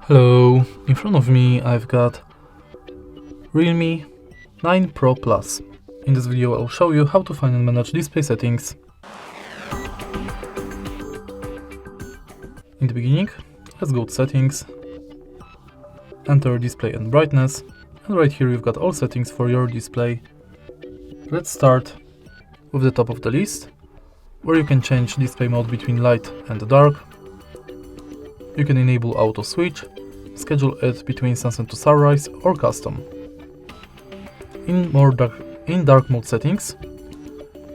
Hello, in front of me I've got Realme 9 Pro Plus. In this video I'll show you how to find and manage display settings. In the beginning, let's go to settings, enter display and brightness, and right here you've got all settings for your display. Let's start with the top of the list, where you can change display mode between light and dark. You can enable auto switch, schedule it between sunset to sunrise or custom. In dark mode settings,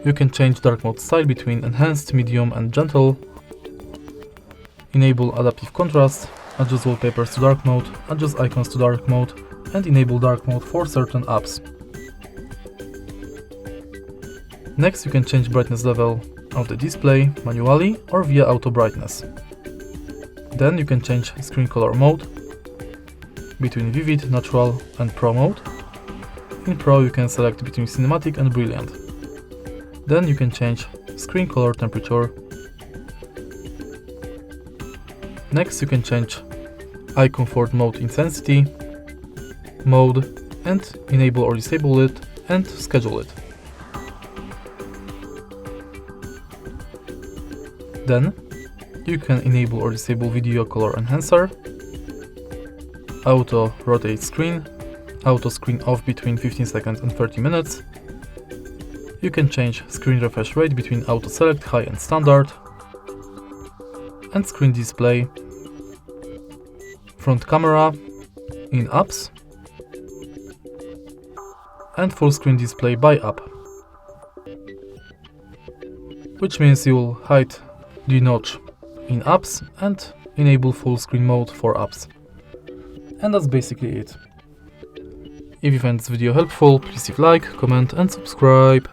you can change dark mode style between enhanced, medium and gentle, enable adaptive contrast, adjust wallpapers to dark mode, adjust icons to dark mode, and enable dark mode for certain apps. Next, you can change brightness level of the display manually or via auto brightness. Then you can change screen color mode between vivid, natural and pro mode. In pro you can select between cinematic and brilliant. Then you can change screen color temperature. Next you can change eye comfort mode intensity, mode, and enable or disable it and schedule it. Then you can enable or disable video color enhancer, auto rotate screen, auto screen off between 15 seconds and 30 minutes. You can change screen refresh rate between auto select, high and standard, and screen display, front camera in apps, and full screen display by app, which means you will hide the notch in apps and enable full screen mode for apps. And that's basically it. If you find this video helpful, please leave a like, comment and subscribe.